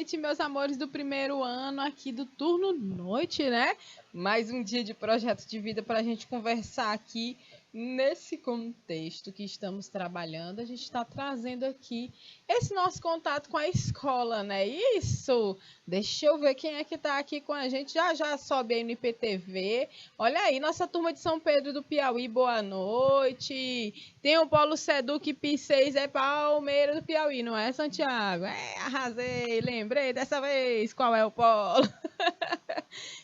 noite, meus amores do primeiro ano aqui do Turno Noite, né? Mais um dia de projeto de vida para a gente conversar aqui nesse contexto que estamos trabalhando. A gente está trazendo aqui esse nosso contato com a escola, né? Isso! Deixa eu ver quem é que está aqui com a gente. Já sobe aí no IPTV. Olha aí, nossa turma de São Pedro do Piauí, boa noite. Tem o Polo Seduc P6, é Palmeiras do Piauí, não é, Santiago? Arrasei, lembrei dessa vez qual é o polo.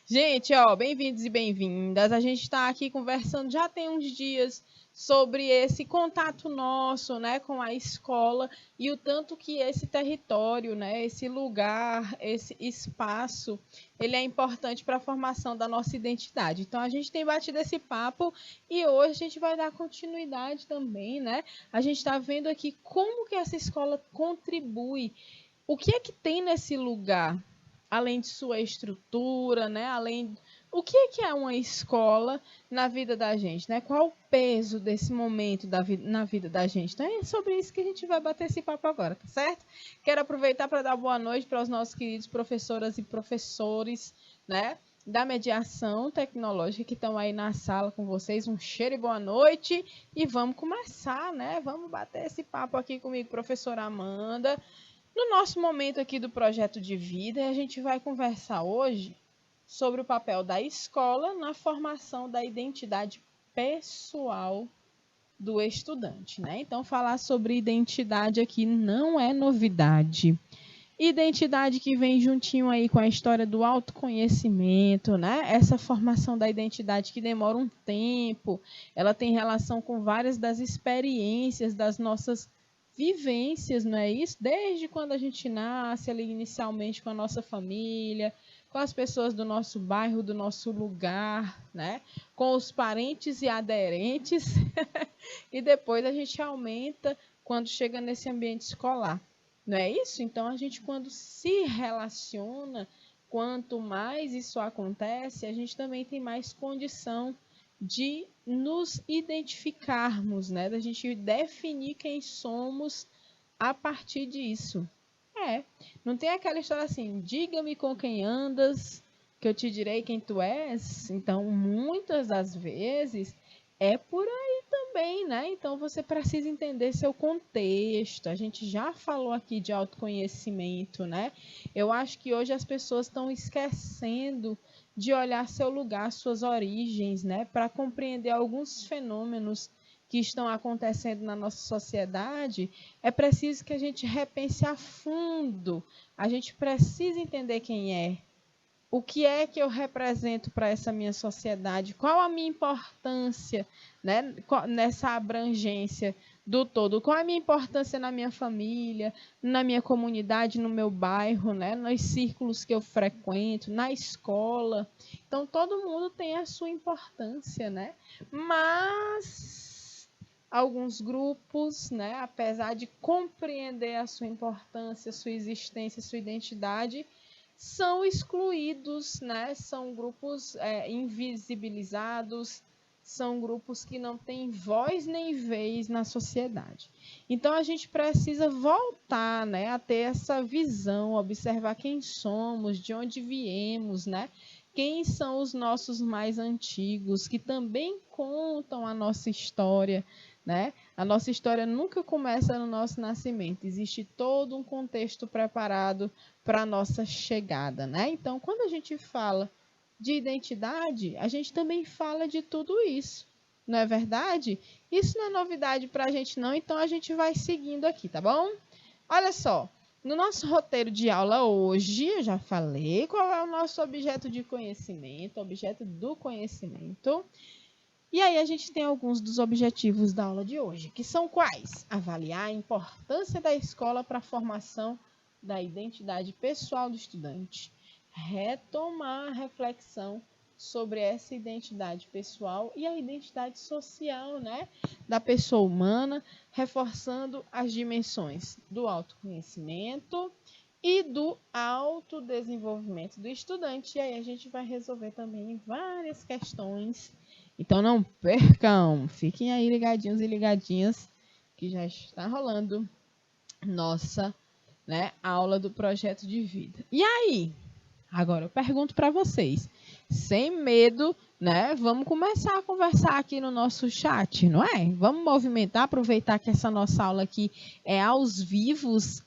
Gente, ó, bem-vindos e bem-vindas. A gente está aqui conversando já tem uns dias sobre esse contato nosso, né, com a escola e o tanto que esse território, né, esse lugar, esse espaço, ele é importante para a formação da nossa identidade. Então, a gente tem batido esse papo e hoje a gente vai dar continuidade também, né? A gente está vendo aqui como que essa escola contribui, o que é que tem nesse lugar, além de sua estrutura, né? Além o que é uma escola na vida da gente, né? Qual o peso desse momento na vida da gente? Então é sobre isso que a gente vai bater esse papo agora, tá certo? Quero aproveitar para dar boa noite para os nossos queridos professoras e professores, né? Da mediação tecnológica que estão aí na sala com vocês. Um cheiro e boa noite. E vamos começar, né? Vamos bater esse papo aqui comigo, professora Amanda. No nosso momento aqui do projeto de vida, a gente vai conversar hoje sobre o papel da escola na formação da identidade pessoal do estudante, né? Então, falar sobre identidade aqui não é novidade. Identidade que vem juntinho aí com a história do autoconhecimento, né? Essa formação da identidade que demora um tempo, ela tem relação com várias das experiências das nossas vivências, não é isso? Desde quando a gente nasce ali inicialmente com a nossa família, com as pessoas do nosso bairro, do nosso lugar, né? Com os parentes e aderentes, e depois a gente aumenta quando chega nesse ambiente escolar. Não é isso? Então, a gente, quando se relaciona, quanto mais isso acontece, a gente também tem mais condição de nos identificarmos, né? Da gente definir quem somos a partir disso. Não tem aquela história assim, diga-me com quem andas, que eu te direi quem tu és. Então, muitas das vezes, é por aí também, né? Então, você precisa entender seu contexto. A gente já falou aqui de autoconhecimento, né? Eu acho que hoje as pessoas estão esquecendo de olhar seu lugar, suas origens, né? Para compreender alguns fenômenos que estão acontecendo na nossa sociedade, é preciso que a gente repense a fundo. A gente precisa entender quem é. O que é que eu represento para essa minha sociedade? Qual a minha importância, né, nessa abrangência do todo? Qual a minha importância na minha família, na minha comunidade, no meu bairro, né, nos círculos que eu frequento, na escola? Então, todo mundo tem a sua importância, né? Mas alguns grupos, né, apesar de compreender a sua importância, sua existência, sua identidade, são excluídos, né? São grupos invisibilizados, são grupos que não têm voz nem vez na sociedade. Então, a gente precisa voltar, né, a ter essa visão, observar quem somos, de onde viemos, né? Quem são os nossos mais antigos, que também contam a nossa história, né? A nossa história nunca começa no nosso nascimento, existe todo um contexto preparado para a nossa chegada, né? Então, quando a gente fala de identidade, a gente também fala de tudo isso, não é verdade? Isso não é novidade para a gente não, então a gente vai seguindo aqui, tá bom? Olha só, no nosso roteiro de aula hoje, eu já falei qual é o nosso objeto de conhecimento, objeto do conhecimento. E aí a gente tem alguns dos objetivos da aula de hoje, que são quais? Avaliar a importância da escola para a formação da identidade pessoal do estudante, retomar a reflexão sobre essa identidade pessoal e a identidade social, né, da pessoa humana, reforçando as dimensões do autoconhecimento e do autodesenvolvimento do estudante. E aí a gente vai resolver também várias questões. Então não percam, fiquem aí ligadinhos e ligadinhas que já está rolando nossa né, a aula do projeto de vida. E aí? Agora eu pergunto para vocês, sem medo, né? Vamos começar a conversar aqui no nosso chat, não é? Vamos movimentar, aproveitar que essa nossa aula aqui é aos vivos,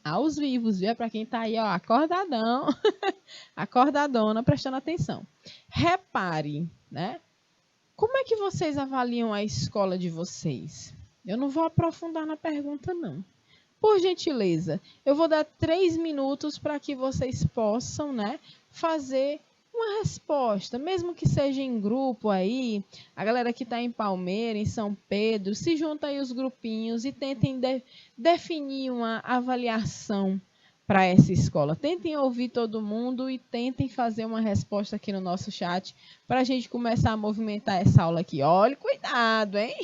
viu? É para quem está aí, ó, acordadão, acordadona, prestando atenção. Repare, né? Como é que vocês avaliam a escola de vocês? Eu não vou aprofundar na pergunta, não. Por gentileza, eu vou dar 3 minutos para que vocês possam, né, fazer uma resposta, mesmo que seja em grupo aí, a galera que está em Palmeira, em São Pedro, se junta aí os grupinhos e tentem definir uma avaliação para essa escola. Tentem ouvir todo mundo e tentem fazer uma resposta aqui no nosso chat para a gente começar a movimentar essa aula aqui. Olha, cuidado, hein?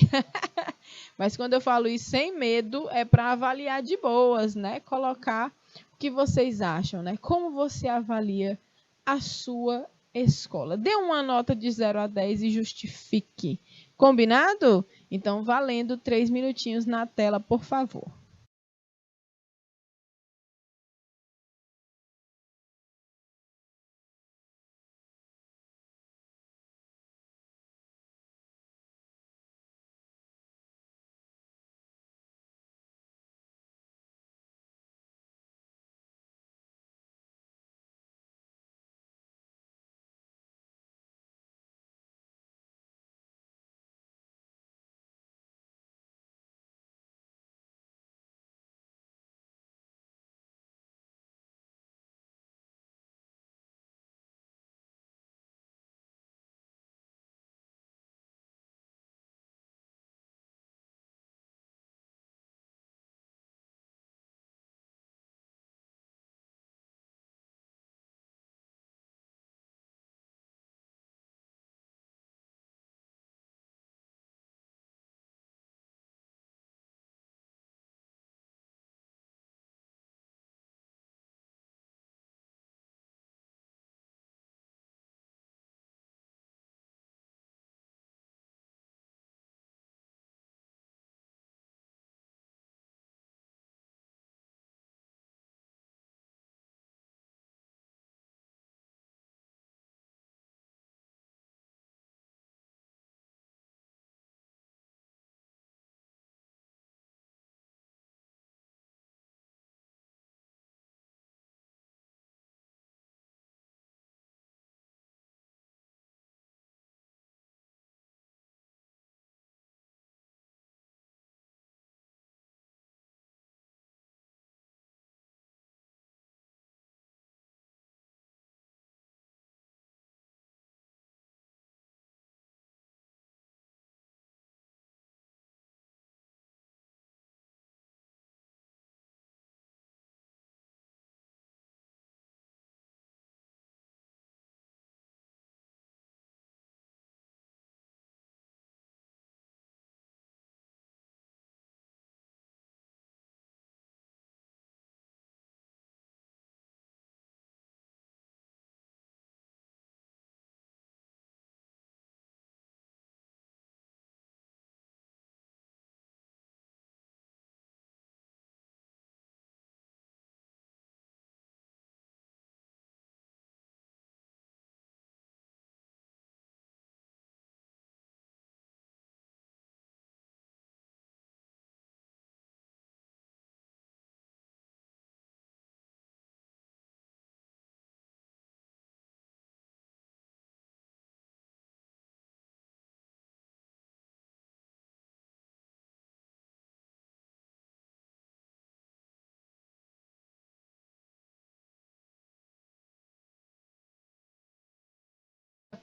Mas quando eu falo isso sem medo, é para avaliar de boas, né? Colocar o que vocês acham, né? Como você avalia a sua escola? Dê uma nota de 0 a 10 e justifique. Combinado? Então, valendo 3 minutinhos na tela, por favor.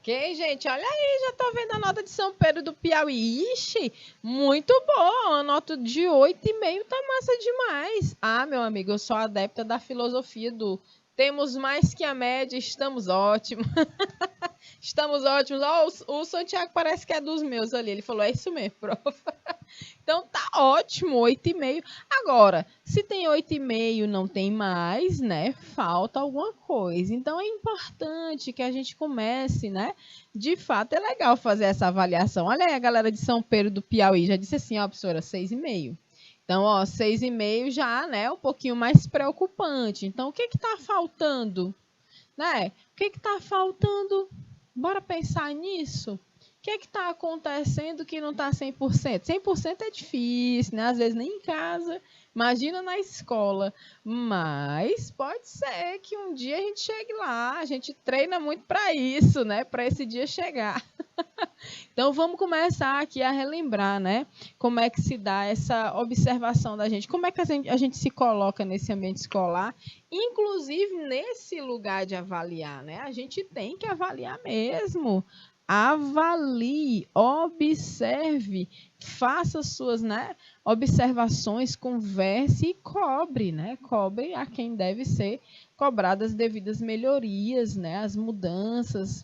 Ok, gente, olha aí, já tô vendo a nota de São Pedro do Piauí. Ixi, muito boa, uma nota de 8,5 tá massa demais. Ah, meu amigo, eu sou adepta da filosofia do temos mais que a média, estamos ótimos. Estamos ótimos. Ó, o Santiago parece que é dos meus ali. Ele falou, é isso mesmo, prof. Então tá ótimo, 8,5. Agora, se tem 8,5 não tem mais, né? Falta alguma coisa. Então é importante que a gente comece, né? De fato, é legal fazer essa avaliação. Olha aí a galera de São Pedro do Piauí, já disse assim, ó, professora, 6,5. Então, ó, 6,5 já, né, um pouquinho mais preocupante. Então, o que está faltando? Né? O que está faltando? Bora pensar nisso. O que está acontecendo que não está 100%? 100% é difícil, né? Às vezes nem em casa, imagina na escola. Mas pode ser que um dia a gente chegue lá, a gente treina muito para isso, né? Para esse dia chegar. Então vamos começar aqui a relembrar, né? Como é que se dá essa observação da gente? Como é que a gente se coloca nesse ambiente escolar, inclusive nesse lugar de avaliar, né? A gente tem que avaliar mesmo. Avalie, observe, faça suas, né, observações, converse e cobre, né? Cobre a quem deve ser cobradas as devidas melhorias, né? As mudanças.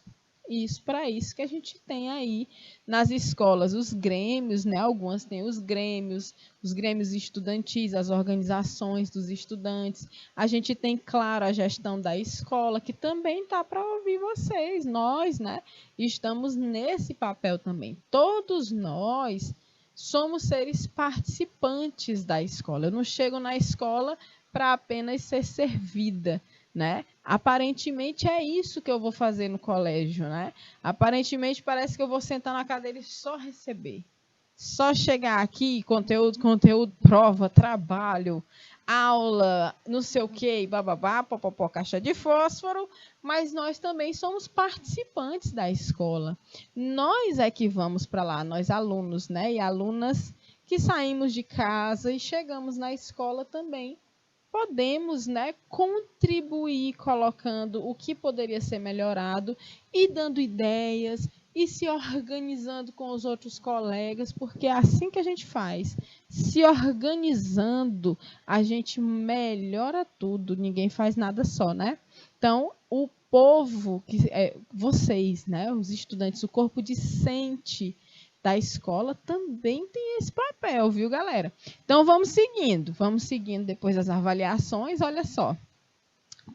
Isso, para isso que a gente tem aí nas escolas os grêmios, né? Algumas têm os grêmios estudantis, as organizações dos estudantes. A gente tem, claro, a gestão da escola, que também está para ouvir vocês. Nós, né? Estamos nesse papel também. Todos nós somos seres participantes da escola. Eu não chego na escola para apenas ser servida, né? Aparentemente é isso que eu vou fazer no colégio, né? Aparentemente parece que eu vou sentar na cadeira e só receber. Só chegar aqui, conteúdo, prova, trabalho, aula, não sei o que, bababá, popopó, caixa de fósforo, mas nós também somos participantes da escola. Nós é que vamos para lá, nós alunos, né? E alunas que saímos de casa e chegamos na escola também podemos, né, contribuir colocando o que poderia ser melhorado e dando ideias e se organizando com os outros colegas, porque é assim que a gente faz. Se organizando, a gente melhora tudo, ninguém faz nada só, né? Então, o povo, vocês, né, os estudantes, o corpo discente da escola também tem esse papel, viu, galera? Então, vamos seguindo depois das avaliações, olha só.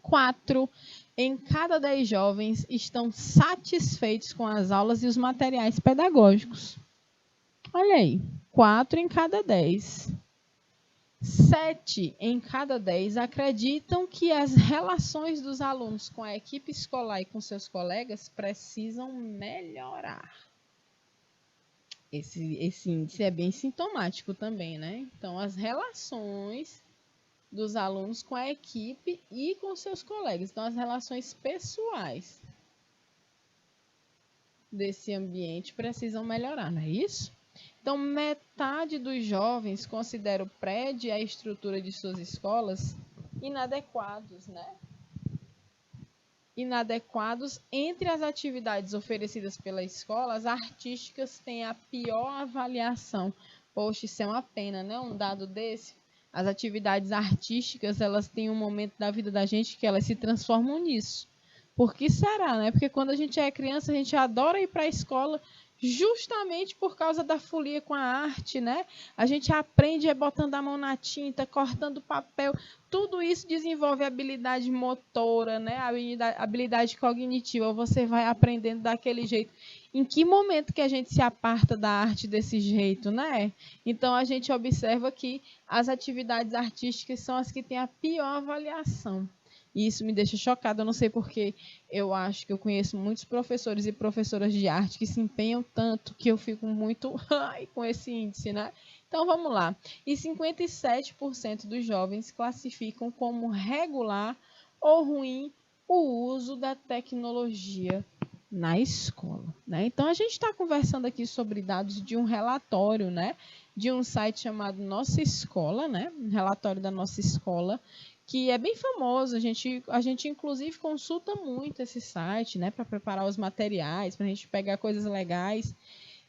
4 em cada 10 jovens estão satisfeitos com as aulas e os materiais pedagógicos. Olha aí, 4 em cada 10. 7 em cada 10 acreditam que as relações dos alunos com a equipe escolar e com seus colegas precisam melhorar. Esse índice é bem sintomático também, né? Então, as relações dos alunos com a equipe e com seus colegas. Então, as relações pessoais desse ambiente precisam melhorar, não é isso? Então, metade dos jovens considera o prédio e a estrutura de suas escolas inadequados, né? Inadequados. Entre as atividades oferecidas pela escola, as artísticas têm a pior avaliação. Poxa, isso é uma pena, né? Um dado desse. As atividades artísticas, elas têm um momento da vida da gente que elas se transformam nisso. Por que será, né? Porque quando a gente é criança, a gente adora ir para a escola justamente por causa da folia com a arte, né? A gente aprende botando a mão na tinta, cortando papel. Tudo isso desenvolve habilidade motora, né? Habilidade cognitiva. Você vai aprendendo daquele jeito. Em que momento que a gente se aparta da arte desse jeito, né? Então, a gente observa que as atividades artísticas são as que têm a pior avaliação. E isso me deixa chocada, eu não sei porque eu acho que eu conheço muitos professores e professoras de arte que se empenham tanto que eu fico muito com esse índice, né? Então, vamos lá. E 57% dos jovens classificam como regular ou ruim o uso da tecnologia na escola, né? Então, a gente está conversando aqui sobre dados de um relatório, né? De um site chamado Nossa Escola, né? Um relatório da Nossa Escola, que é bem famoso, a gente inclusive consulta muito esse site, né, para preparar os materiais, para a gente pegar coisas legais.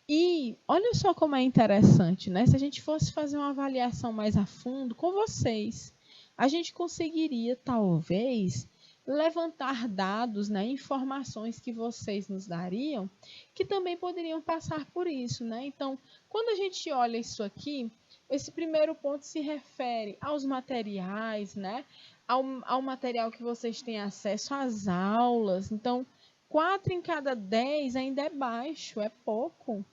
E olha só como é interessante, né? Se a gente fosse fazer uma avaliação mais a fundo com vocês, a gente conseguiria, talvez, levantar dados, né, informações que vocês nos dariam, que também poderiam passar por isso, né? Então, quando a gente olha isso aqui, esse primeiro ponto se refere aos materiais, né? Ao material que vocês têm acesso, às aulas. Então, 4 em cada 10 ainda é baixo, é pouco,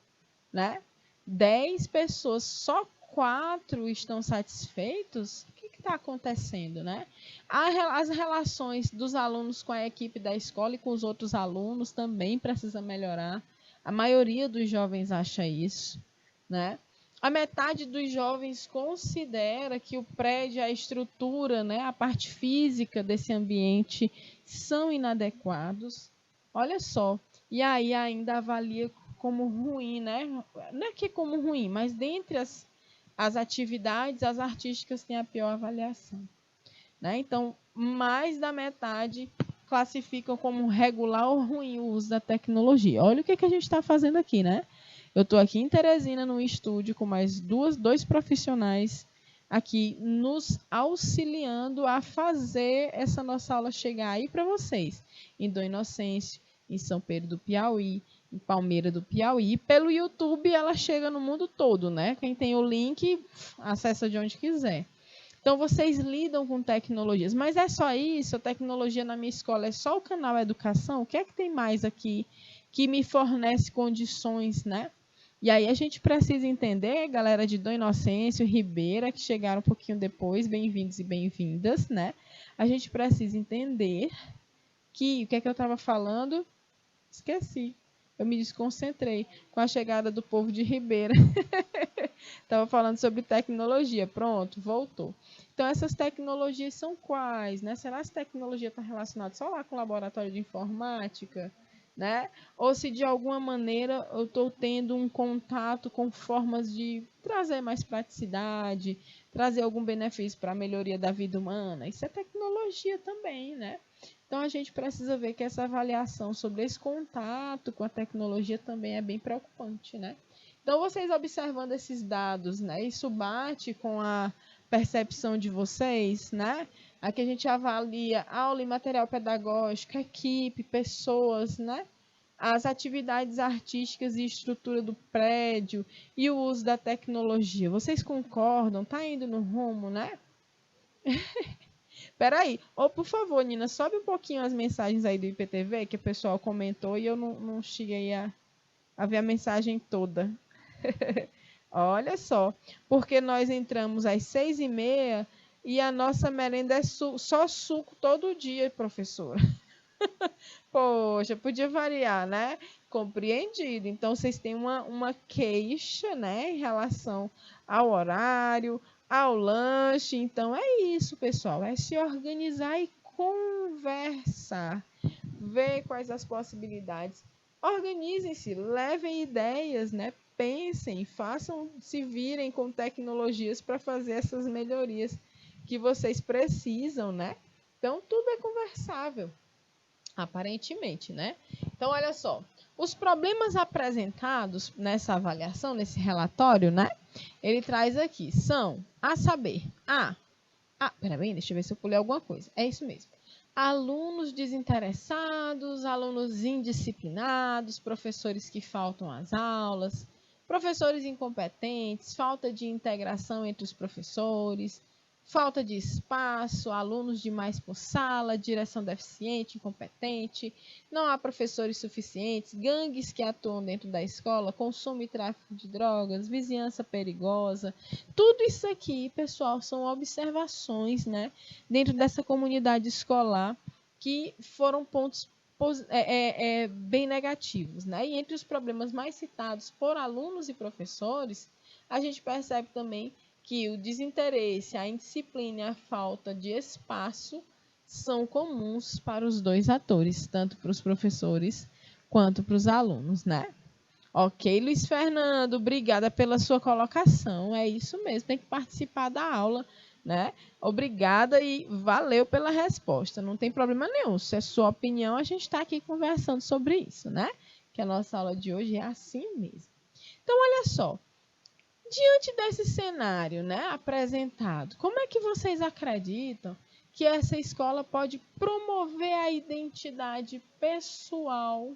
né? 10 pessoas, só 4 estão satisfeitos, o que está acontecendo, né? As relações dos alunos com a equipe da escola e com os outros alunos também precisa melhorar. A maioria dos jovens acha isso, né? A metade dos jovens considera que o prédio, a estrutura, né, a parte física desse ambiente são inadequados. Olha só. E aí ainda avalia como ruim, né? Não é que como ruim, mas dentre as atividades, as artísticas têm a pior avaliação, né? Então, mais da metade classificam como regular ou ruim o uso da tecnologia. Olha o que a gente está fazendo aqui, né? Eu estou aqui em Teresina, no estúdio, com mais dois profissionais aqui nos auxiliando a fazer essa nossa aula chegar aí para vocês. Em Dom Inocêncio, em São Pedro do Piauí, em Palmeira do Piauí. Pelo YouTube, ela chega no mundo todo, né? Quem tem o link, acessa de onde quiser. Então, vocês lidam com tecnologias. Mas é só isso? A tecnologia na minha escola é só o canal Educação? O que é que tem mais aqui que me fornece condições, né? E aí a gente precisa entender, galera de Dom Inocêncio, Ribeira, que chegaram um pouquinho depois, bem-vindos e bem-vindas, né? A gente precisa entender que, o que é que eu estava falando? Esqueci. Eu me desconcentrei com a chegada do povo de Ribeira. Estava falando sobre tecnologia. Pronto, voltou. Então, essas tecnologias são quais, né? Será que essa tecnologia está relacionada só lá com o laboratório de informática, né? Ou se de alguma maneira eu estou tendo um contato com formas de trazer mais praticidade, trazer algum benefício para a melhoria da vida humana. Isso é tecnologia também, né? Então, a gente precisa ver que essa avaliação sobre esse contato com a tecnologia também é bem preocupante, né? Então, vocês observando esses dados, né? Isso bate com a percepção de vocês, né? Aqui a gente avalia aula e material pedagógico, equipe, pessoas, né? As atividades artísticas e estrutura do prédio e o uso da tecnologia. Vocês concordam? Tá indo no rumo, né? Peraí. Por favor, Nina, sobe um pouquinho as mensagens aí do IPTV, que o pessoal comentou e eu não cheguei a ver a mensagem toda. Olha só, porque nós entramos às 6h30 e a nossa merenda é só suco todo dia, professora. Poxa, podia variar, né? Compreendido. Então, vocês têm uma queixa, né, em relação ao horário, ao lanche. Então, é isso, pessoal. É se organizar e conversar. Ver quais as possibilidades. Organizem-se, levem ideias, né? Pensem, façam, se virem com tecnologias para fazer essas melhorias que vocês precisam, né? Então, tudo é conversável, aparentemente, né? Então, olha só, os problemas apresentados nessa avaliação, nesse relatório, né? Ele traz aqui, são, a saber, peraí, deixa eu ver se eu pulei alguma coisa. É isso mesmo. Alunos desinteressados, alunos indisciplinados, professores que faltam às aulas, professores incompetentes, falta de integração entre os professores, falta de espaço, alunos demais por sala, direção deficiente, incompetente, não há professores suficientes, gangues que atuam dentro da escola, consumo e tráfico de drogas, vizinhança perigosa. Tudo isso aqui, pessoal, são observações, né, dentro dessa comunidade escolar que foram pontos bem negativos, né? E entre os problemas mais citados por alunos e professores, a gente percebe também que o desinteresse, a indisciplina e a falta de espaço são comuns para os dois atores, tanto para os professores quanto para os alunos, né? Ok, Luiz Fernando, obrigada pela sua colocação. É isso mesmo, tem que participar da aula, né? Obrigada e valeu pela resposta. Não tem problema nenhum. Se é sua opinião, a gente está aqui conversando sobre isso, né? Que a nossa aula de hoje é assim mesmo. Então, olha só. Diante desse cenário, né, apresentado, como é que vocês acreditam que essa escola pode promover a identidade pessoal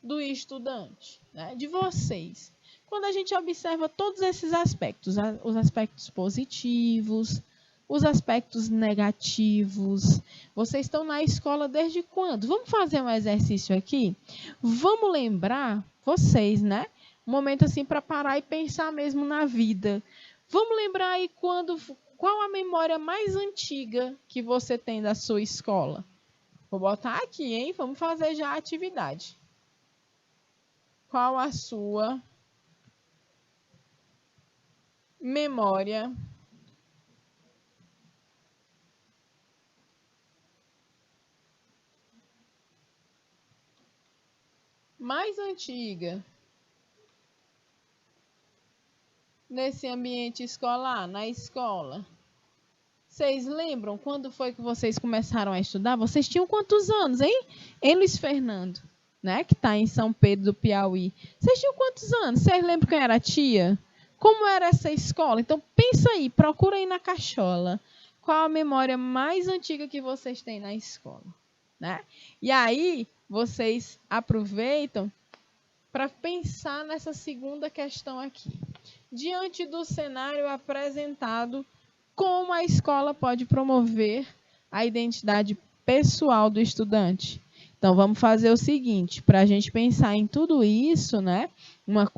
do estudante, né, de vocês? Quando a gente observa todos esses aspectos, os aspectos positivos, os aspectos negativos. Vocês estão na escola desde quando? Vamos fazer um exercício aqui? Vamos lembrar, vocês, né? Um momento assim para parar e pensar mesmo na vida. Vamos lembrar aí qual a memória mais antiga que você tem da sua escola? Vou botar aqui, hein? Vamos fazer já a atividade. Qual a sua memória mais antiga nesse ambiente escolar, na escola? Vocês lembram quando foi que vocês começaram a estudar? Vocês tinham quantos anos, hein? Hein, Luiz Fernando, né? Que está em São Pedro do Piauí. Vocês tinham quantos anos? Vocês lembram quem era a tia? Como era essa escola? Então, pensa aí, procura aí na cachola. Qual a memória mais antiga que vocês têm na escola, né? E aí, vocês aproveitam para pensar nessa segunda questão aqui. Diante do cenário apresentado, como a escola pode promover a identidade pessoal do estudante? Então, vamos fazer o seguinte, para a gente pensar em tudo isso, né? Uma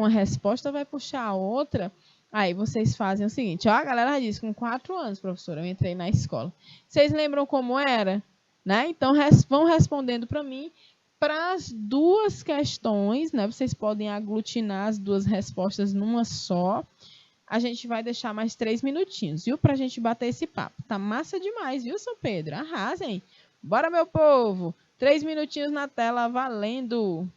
resposta vai puxar a outra. Aí vocês fazem o seguinte, ó, a galera disse, com 4 anos, professora, eu entrei na escola. Vocês lembram como era? Né? Então, vão respondendo para mim. Para as duas questões, né? Vocês podem aglutinar as duas respostas numa só. A gente vai deixar mais 3 minutinhos, viu? Para a gente bater esse papo. Tá massa demais, viu, São Pedro? Arrasem. Bora, meu povo. 3 minutinhos na tela, valendo.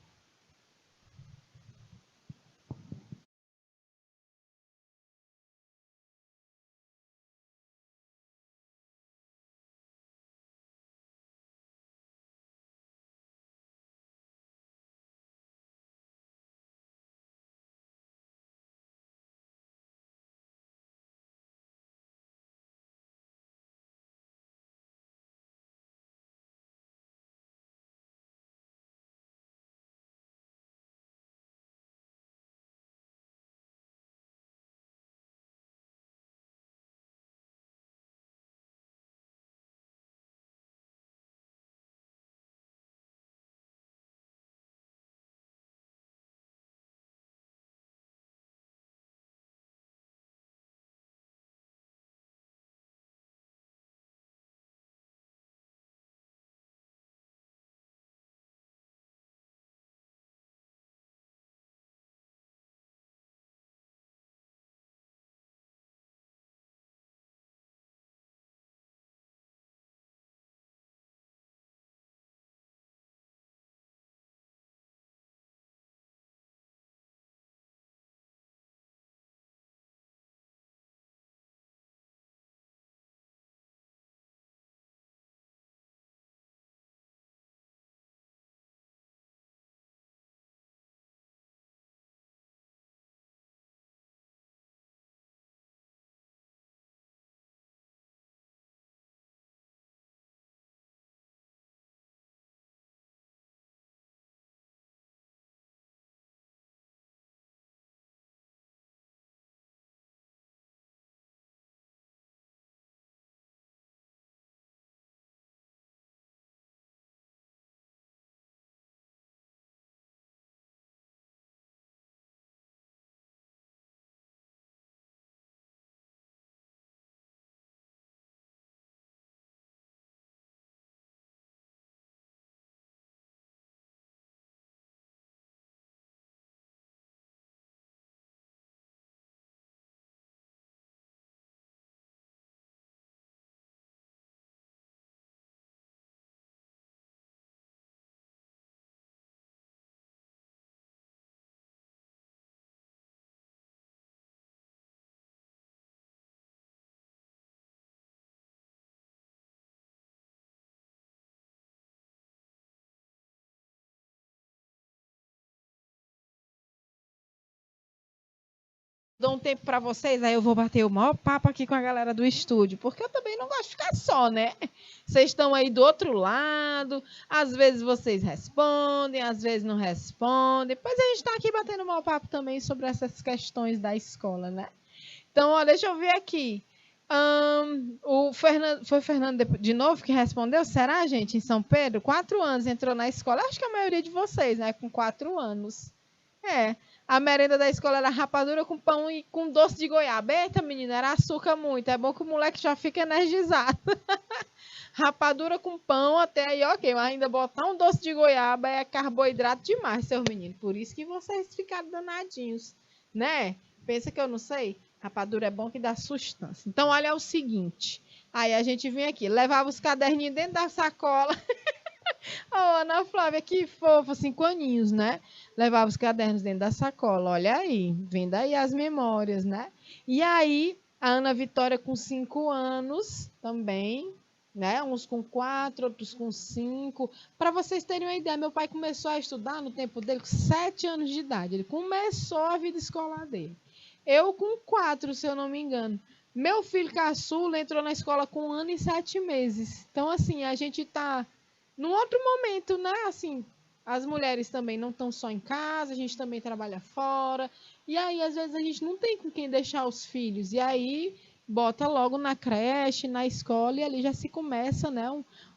Dou um tempo para vocês, aí eu vou bater o maior papo aqui com a galera do estúdio, porque eu também não gosto de ficar só, né? Vocês estão aí do outro lado, às vezes vocês respondem, às vezes não respondem. Pois a gente está aqui batendo o maior papo também sobre essas questões da escola, né? Então, ó, deixa eu ver aqui. O Fernando, foi o Fernando de novo que respondeu? Será, gente, em São Pedro? 4 anos entrou na escola. Acho que a maioria de vocês, né? Com 4 anos. É. A merenda da escola era rapadura com pão e com doce de goiaba. Eita, menina, era açúcar muito. É bom que o moleque já fica energizado. Rapadura com pão, até aí, ok. Mas ainda botar um doce de goiaba é carboidrato demais, seus meninos. Por isso que vocês ficaram danadinhos, né? Pensa que eu não sei? Rapadura é bom que dá sustância. Então, olha o seguinte. Aí a gente vinha aqui, levava os caderninhos dentro da sacola. Ô, Ana Flávia, que fofa, 5 aninhos, né? Levava os cadernos dentro da sacola, olha aí, vendo aí as memórias, né? E aí, a Ana Vitória com 5 anos também, né? Uns com 4, outros com 5. Para vocês terem uma ideia, meu pai começou a estudar no tempo dele com 7 anos de idade. Ele começou a vida escolar dele. Eu com 4, se eu não me engano. Meu filho caçula entrou na escola com 1 ano e 7 meses. Então, assim, a gente tá num outro momento, né? Assim, as mulheres também não estão só em casa, a gente também trabalha fora. E aí, às vezes, a gente não tem com quem deixar os filhos. E aí, bota logo na creche, na escola, e ali já se começa, né?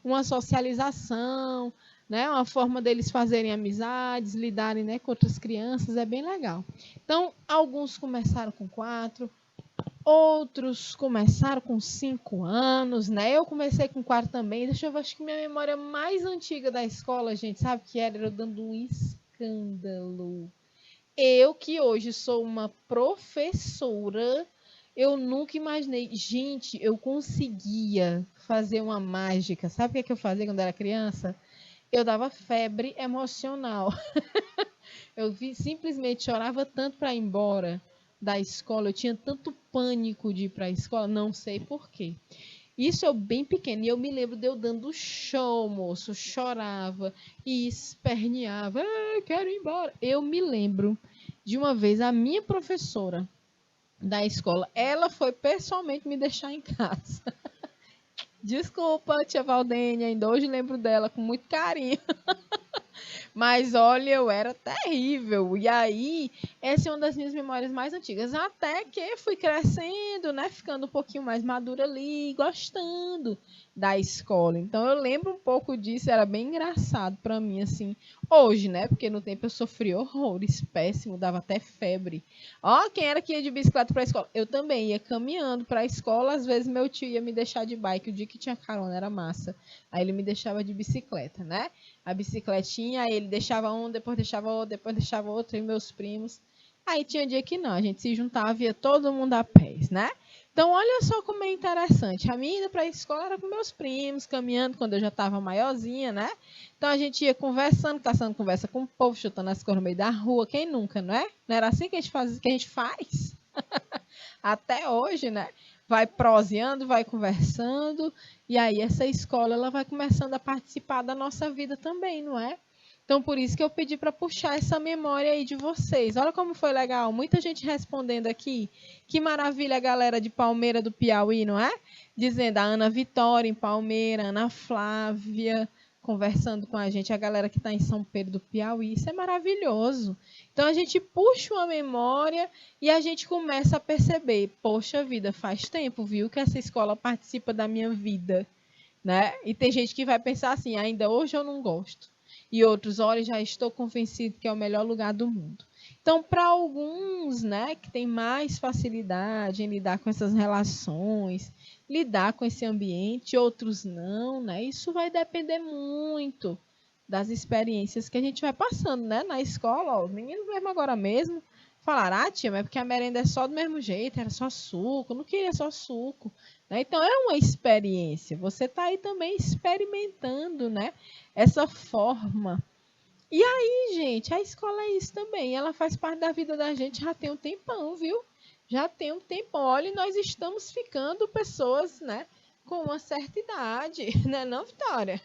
Uma socialização, né? Uma forma deles fazerem amizades, lidarem, né, com outras crianças, é bem legal. Então, alguns começaram com 4, outros começaram com 5 anos, né? Eu comecei com 4 também. Deixa eu ver, acho que minha memória mais antiga da escola, gente, sabe que era eu dando um escândalo. Eu que hoje sou uma professora, eu nunca imaginei. Gente, eu conseguia fazer uma mágica. Sabe o que é que eu fazia quando era criança? Eu dava febre emocional. Eu simplesmente chorava tanto para ir embora da escola, eu tinha tanto pânico de ir para a escola, não sei por quê. Isso eu bem pequena, e eu me lembro de eu dando show, moço, chorava e esperneava, quero ir embora. Eu me lembro de uma vez a minha professora da escola, ela foi pessoalmente me deixar em casa. Desculpa, tia Valdênia, ainda hoje lembro dela com muito carinho. Mas olha, eu era terrível. E aí, essa é uma das minhas memórias mais antigas. Até que fui crescendo, né? Ficando um pouquinho mais madura ali, gostando da escola. Então eu lembro um pouco disso, era bem engraçado para mim, assim. Hoje, né? Porque no tempo eu sofri horrores, péssimo, dava até febre. Ó, quem era que ia de bicicleta para a escola? Eu também ia caminhando para a escola. Às vezes meu tio ia me deixar de bike. O dia que tinha carona era massa. Aí ele me deixava de bicicleta, né? A bicicletinha, aí ele deixava um, depois deixava outro, depois deixava outro, e meus primos. Aí tinha dia que não, a gente se juntava e ia todo mundo a pés, né? Então, olha só como é interessante. A minha ida para a escola era com meus primos, caminhando quando eu já estava maiorzinha, né? Então, a gente ia conversando, caçando conversa com o povo, chutando as coisas no meio da rua. Quem nunca, não é? Não era assim que a gente faz, que a gente faz? Até hoje, né? Vai proseando, vai conversando, e aí essa escola ela vai começando a participar da nossa vida também, não é? Então, por isso que eu pedi para puxar essa memória aí de vocês. Olha como foi legal, muita gente respondendo aqui. Que maravilha a galera de Palmeira do Piauí, não é? Dizendo a Ana Vitória em Palmeira, Ana Flávia, conversando com a gente, a galera que está em São Pedro do Piauí. Isso é maravilhoso. Então, a gente puxa uma memória e a gente começa a perceber, poxa vida, faz tempo, viu, que essa escola participa da minha vida, né? E tem gente que vai pensar assim, ainda hoje eu não gosto. E outros, olha, já estou convencido que é o melhor lugar do mundo. Então, para alguns, né, que tem mais facilidade em lidar com essas relações, lidar com esse ambiente, outros não, né? Isso vai depender muito das experiências que a gente vai passando, né? Na escola, ó, os meninos mesmo agora mesmo falaram, ah, tia, mas porque a merenda é só do mesmo jeito, era só suco, não queria só suco. Né? Então, é uma experiência. Você está aí também experimentando, né? Essa forma. E aí, gente, a escola é isso também. Ela faz parte da vida da gente já tem um tempão, viu? Já tem um tempão. Olha, e nós estamos ficando pessoas, né? Com uma certa idade, né não, Vitória?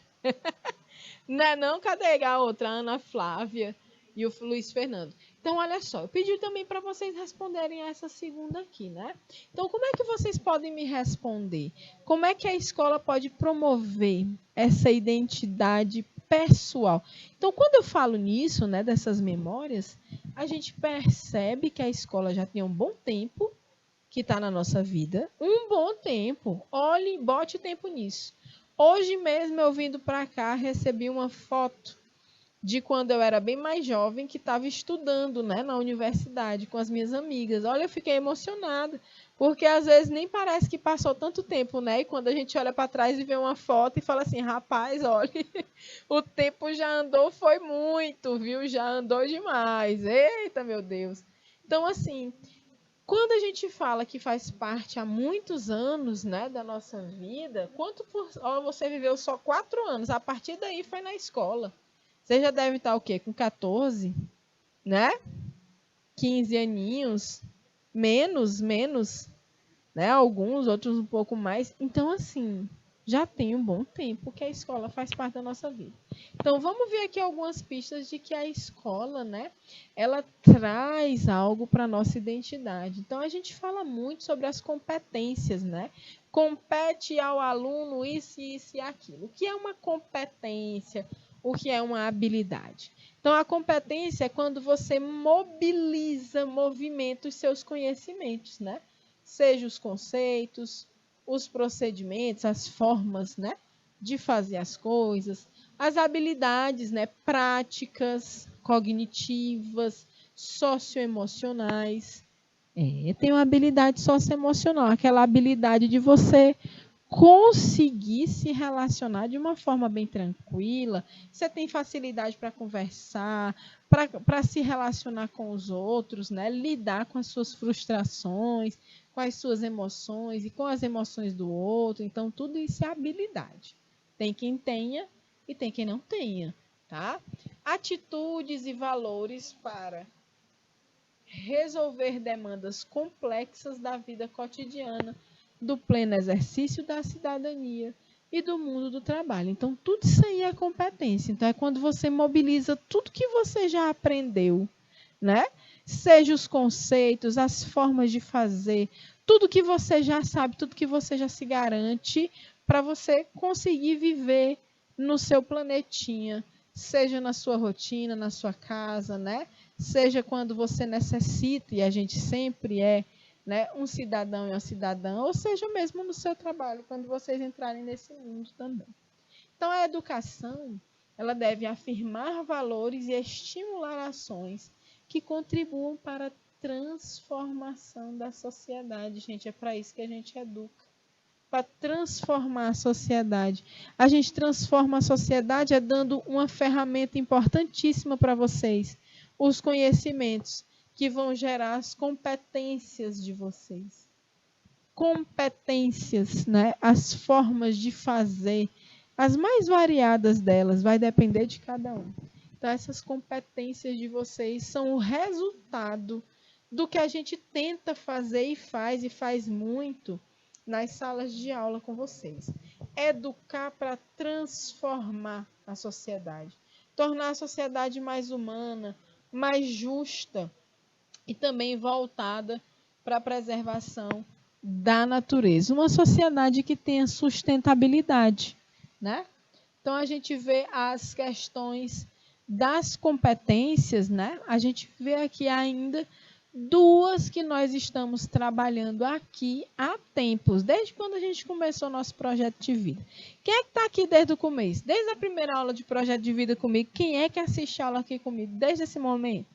Né não? Cadê a outra? A Ana Flávia e o Luiz Fernando. Então, olha só, eu pedi também para vocês responderem a essa segunda aqui, né? Então, como é que vocês podem me responder? Como é que a escola pode promover essa identidade pessoal? Então, quando eu falo nisso, né, dessas memórias, a gente percebe que a escola já tem um bom tempo que está na nossa vida. Um bom tempo. Olhe, bote tempo nisso. Hoje mesmo, eu vindo para cá, recebi uma foto de quando eu era bem mais jovem, que estava estudando, né, na universidade com as minhas amigas. Olha, eu fiquei emocionada, porque às vezes nem parece que passou tanto tempo, né? E quando a gente olha para trás e vê uma foto e fala assim, rapaz, olha, o tempo já andou, foi muito, viu? Já andou demais. Eita, meu Deus. Então, assim, quando a gente fala que faz parte há muitos anos, né, da nossa vida, você viveu só 4 anos, a partir daí foi na escola. Você já deve estar o quê? Com 14, né? 15 aninhos, menos, né? Alguns, outros um pouco mais. Então, assim, já tem um bom tempo que a escola faz parte da nossa vida. Então, vamos ver aqui algumas pistas de que a escola, né, ela traz algo para a nossa identidade. Então, a gente fala muito sobre as competências, né? Compete ao aluno isso, isso e aquilo. O que é uma competência? O que é uma habilidade? Então, a competência é quando você movimenta os seus conhecimentos, né? Seja os conceitos, os procedimentos, as formas, né, de fazer as coisas, as habilidades, né, práticas, cognitivas, socioemocionais. Tem uma habilidade socioemocional, aquela habilidade de você conseguir se relacionar de uma forma bem tranquila. Você tem facilidade para conversar, para se relacionar com os outros, né? Lidar com as suas frustrações, com as suas emoções e com as emoções do outro. Então, tudo isso é habilidade. Tem quem tenha e tem quem não tenha, tá? Atitudes e valores para resolver demandas complexas da vida cotidiana, do pleno exercício da cidadania e do mundo do trabalho. Então, tudo isso aí é competência. Então, é quando você mobiliza tudo que você já aprendeu, né? Seja os conceitos, as formas de fazer, tudo que você já sabe, tudo que você já se garante para você conseguir viver no seu planetinha, seja na sua rotina, na sua casa, né? Seja quando você necessita, e a gente sempre é, né, um cidadão e uma cidadã, ou seja mesmo no seu trabalho, quando vocês entrarem nesse mundo também. Então, a educação, ela deve afirmar valores e estimular ações que contribuam para a transformação da sociedade. Gente, é para isso que a gente educa. Para transformar a sociedade. A gente transforma a sociedade dando uma ferramenta importantíssima para vocês. Os conhecimentos que vão gerar as competências de vocês. Competências, né? As formas de fazer, as mais variadas delas, vai depender de cada um. Então, essas competências de vocês são o resultado do que a gente tenta fazer e faz muito nas salas de aula com vocês. Educar para transformar a sociedade. Tornar a sociedade mais humana, mais justa e também voltada para a preservação da natureza. Uma sociedade que tenha sustentabilidade, né? Então, a gente vê as questões das competências, né? A gente vê aqui ainda duas que nós estamos trabalhando aqui há tempos, desde quando a gente começou nosso projeto de vida. Quem é que está aqui desde o começo? Desde a primeira aula de projeto de vida comigo, quem é que assiste a aula aqui comigo desde esse momento?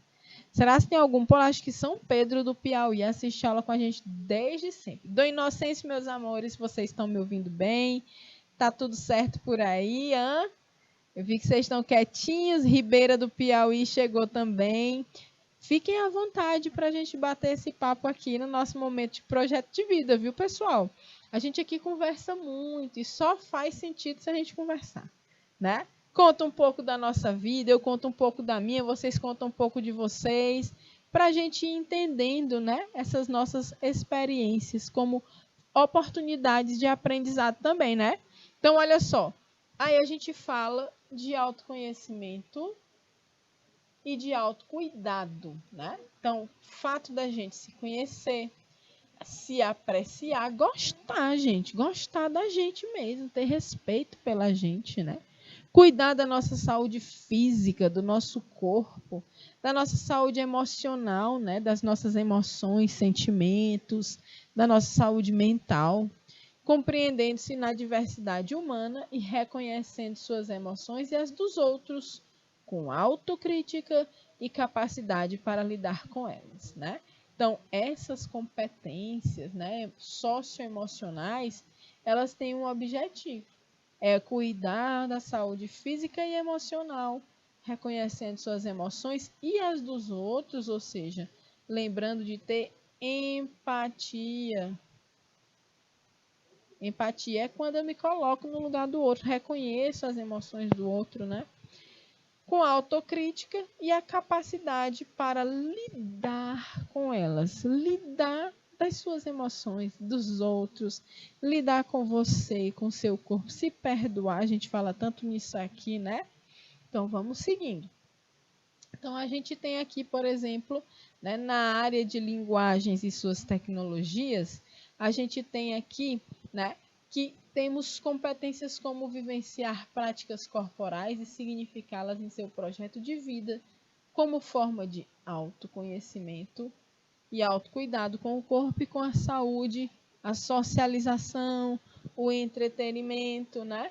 Será que tem algum? Pô, acho que São Pedro do Piauí assiste aula com a gente desde sempre. Do Inocêncio, meus amores, vocês estão me ouvindo bem? Tá tudo certo por aí, hã? Eu vi que vocês estão quietinhos. Ribeira do Piauí chegou também. Fiquem à vontade para a gente bater esse papo aqui no nosso momento de projeto de vida, viu, pessoal? A gente aqui conversa muito e só faz sentido se a gente conversar, né? Conta um pouco da nossa vida, eu conto um pouco da minha, vocês contam um pouco de vocês, para a gente ir entendendo, né, essas nossas experiências como oportunidades de aprendizado também, né? Então, olha só, aí a gente fala de autoconhecimento e de autocuidado, né? Então, o fato da gente se conhecer, se apreciar, gostar, gente, gostar da gente mesmo, ter respeito pela gente, né? Cuidar da nossa saúde física, do nosso corpo, da nossa saúde emocional, né? Das nossas emoções, sentimentos, da nossa saúde mental, compreendendo-se na diversidade humana e reconhecendo suas emoções e as dos outros com autocrítica e capacidade para lidar com elas, né? Então, essas competências, né, socioemocionais, elas têm um objetivo, é cuidar da saúde física e emocional, reconhecendo suas emoções e as dos outros, ou seja, lembrando de ter empatia. Empatia é quando eu me coloco no lugar do outro, reconheço as emoções do outro, né? Com a autocrítica e a capacidade para lidar com elas, lidar das suas emoções, dos outros, lidar com você, com seu corpo, se perdoar, a gente fala tanto nisso aqui, né? Então vamos seguindo. Então a gente tem aqui, por exemplo, né, na área de linguagens e suas tecnologias, a gente tem aqui, né, que temos competências como vivenciar práticas corporais e significá-las em seu projeto de vida, como forma de autoconhecimento e autocuidado com o corpo e com a saúde, a socialização, o entretenimento, né?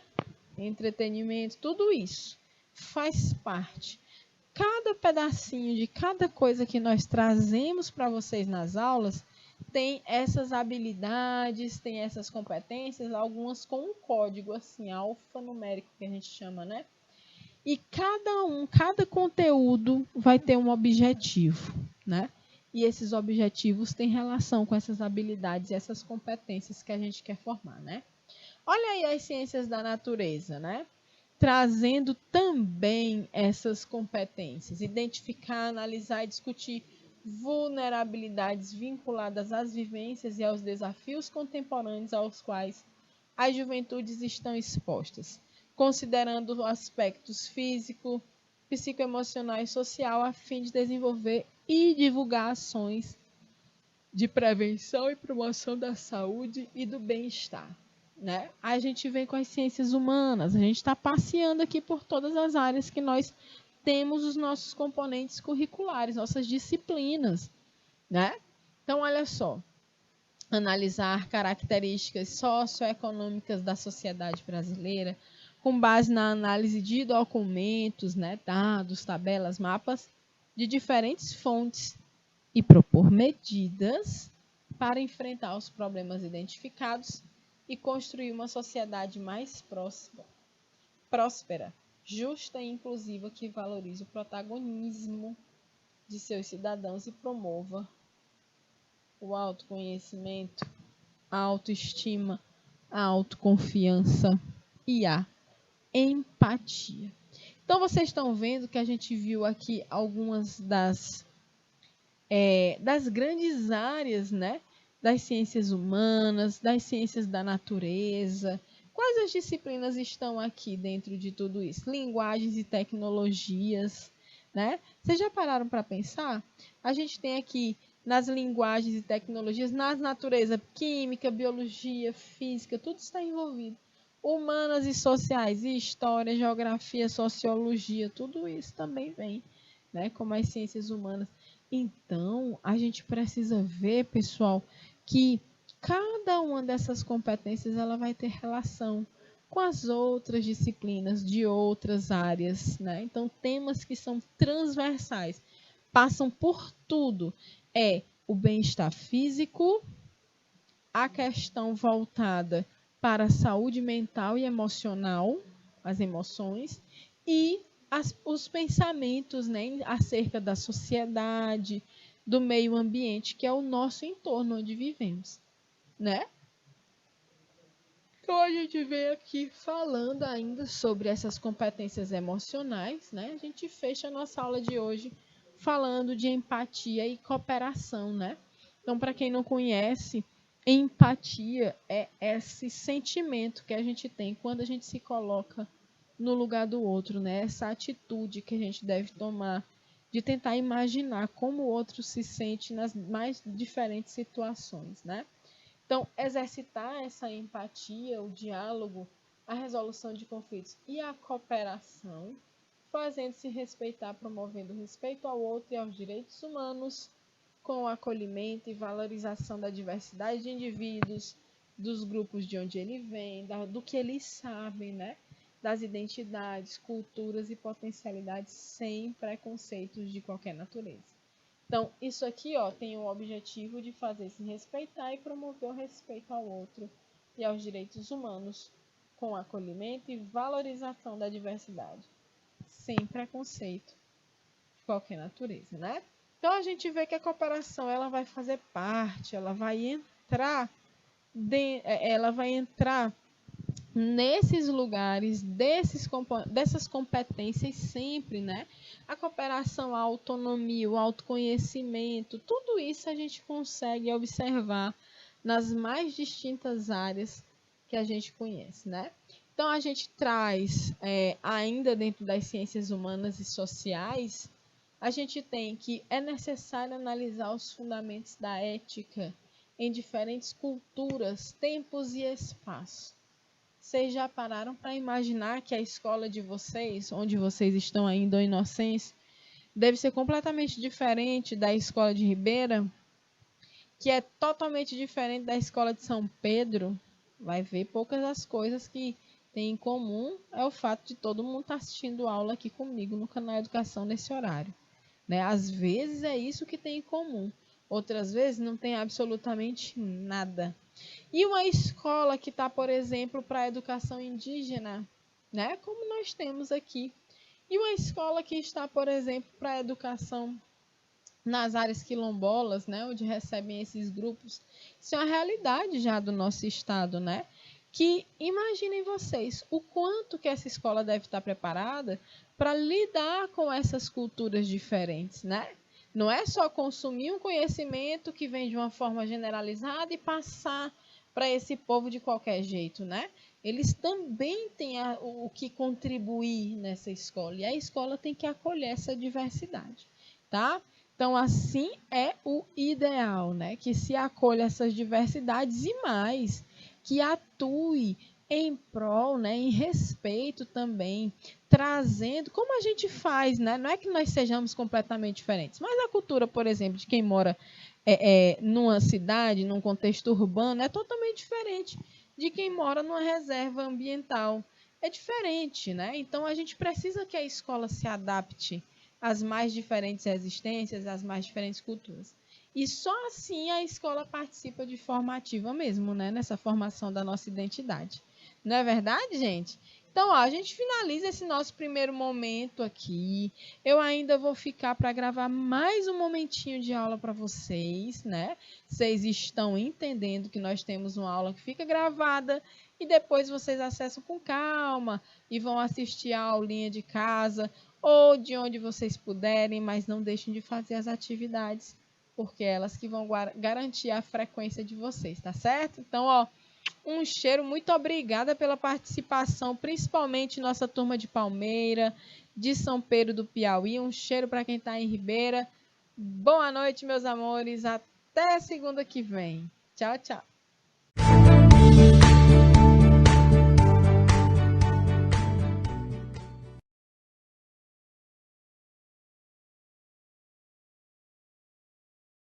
Entretenimento, tudo isso faz parte. Cada pedacinho de cada coisa que nós trazemos para vocês nas aulas tem essas habilidades, tem essas competências, algumas com um código assim, alfanumérico que a gente chama, né? E cada conteúdo vai ter um objetivo, né? E esses objetivos têm relação com essas habilidades e essas competências que a gente quer formar, né? Olha aí as ciências da natureza, né? Trazendo também essas competências, identificar, analisar e discutir vulnerabilidades vinculadas às vivências e aos desafios contemporâneos aos quais as juventudes estão expostas, considerando aspectos físico, psicoemocional e social, a fim de desenvolver e divulgar ações de prevenção e promoção da saúde e do bem-estar. Né? A gente vem com as ciências humanas, a gente está passeando aqui por todas as áreas que nós temos os nossos componentes curriculares, nossas disciplinas. Né? Então, olha só, analisar características socioeconômicas da sociedade brasileira, com base na análise de documentos, né, dados, tabelas, mapas de diferentes fontes e propor medidas para enfrentar os problemas identificados e construir uma sociedade mais próspera, justa e inclusiva que valorize o protagonismo de seus cidadãos e promova o autoconhecimento, a autoestima, a autoconfiança e a empatia. Então, vocês estão vendo que a gente viu aqui algumas das grandes áreas, né? Das ciências humanas, das ciências da natureza. Quais as disciplinas estão aqui dentro de tudo isso? Linguagens e tecnologias, né? Vocês já pararam para pensar? A gente tem aqui nas linguagens e tecnologias, na natureza, química, biologia, física, tudo está envolvido. Humanas e sociais, e história, geografia, sociologia, tudo isso também vem, né? Como as ciências humanas. Então, a gente precisa ver, pessoal, que cada uma dessas competências ela vai ter relação com as outras disciplinas de outras áreas, né? Então, temas que são transversais, passam por tudo. É o bem-estar físico, a questão voltada para a saúde mental e emocional, as emoções, e os pensamentos, né, acerca da sociedade, do meio ambiente, que é o nosso entorno onde vivemos, né? Então a gente vem aqui falando ainda sobre essas competências emocionais, né? A gente fecha a nossa aula de hoje falando de empatia e cooperação, né? Então, para quem não conhece, empatia é esse sentimento que a gente tem quando a gente se coloca no lugar do outro, né? Essa atitude que a gente deve tomar de tentar imaginar como o outro se sente nas mais diferentes situações, né? Então, exercitar essa empatia, o diálogo, a resolução de conflitos e a cooperação, fazendo-se respeitar, promovendo o respeito ao outro e aos direitos humanos, com o acolhimento e valorização da diversidade de indivíduos, dos grupos de onde ele vem, do que eles sabem, né? das identidades, culturas e potencialidades sem preconceitos de qualquer natureza. Então, isso aqui, ó, tem o objetivo de fazer se respeitar e promover o respeito ao outro e aos direitos humanos, com acolhimento e valorização da diversidade, sem preconceito de qualquer natureza, né? Então, a gente vê que a cooperação, ela vai fazer parte, ela vai entrar nesses lugares, dessas competências sempre, né? A cooperação, a autonomia, o autoconhecimento, tudo isso a gente consegue observar nas mais distintas áreas que a gente conhece, né? Então, a gente traz, ainda dentro das ciências humanas e sociais, a gente tem que é necessário analisar os fundamentos da ética em diferentes culturas, tempos e espaços. Vocês já pararam para imaginar que a escola de vocês, onde vocês estão ainda ou inocentes, deve ser completamente diferente da escola de Ribeira, que é totalmente diferente da escola de São Pedro? Vai ver poucas as coisas que tem em comum é o fato de todo mundo estar assistindo aula aqui comigo no canal Educação nesse horário, né? Às vezes é isso que tem em comum, outras vezes não tem absolutamente nada. E uma escola que está, por exemplo, para a educação indígena, né? Como nós temos aqui. E uma escola que está, por exemplo, para a educação nas áreas quilombolas, né? Onde recebem esses grupos. Isso é uma realidade já do nosso estado, né? Que imaginem vocês o quanto que essa escola deve estar preparada para lidar com essas culturas diferentes, né? Não é só consumir um conhecimento que vem de uma forma generalizada e passar para esse povo de qualquer jeito, né? Eles também têm o que contribuir nessa escola e a escola tem que acolher essa diversidade, tá? Então, assim é o ideal, né? Que se acolha essas diversidades e mais, que atue em prol, né, em respeito também, trazendo, como a gente faz, né? Não é que nós sejamos completamente diferentes, mas a cultura, por exemplo, de quem mora numa cidade, num contexto urbano, é totalmente diferente de quem mora numa reserva ambiental. É diferente, né? Então a gente precisa que a escola se adapte às mais diferentes existências, às mais diferentes culturas. E só assim a escola participa de forma ativa mesmo, né? Nessa formação da nossa identidade. Não é verdade, gente? Então, ó, a gente finaliza esse nosso primeiro momento aqui. Eu ainda vou ficar para gravar mais um momentinho de aula para vocês, né? Vocês estão entendendo que nós temos uma aula que fica gravada e depois vocês acessam com calma e vão assistir a aulinha de casa ou de onde vocês puderem, mas não deixem de fazer as atividades, porque é elas que vão garantir a frequência de vocês, tá certo? Então, ó, um cheiro, muito obrigada pela participação, principalmente nossa turma de Palmeira, de São Pedro do Piauí. Um cheiro para quem está em Ribeira. Boa noite, meus amores. Até segunda que vem. Tchau, tchau.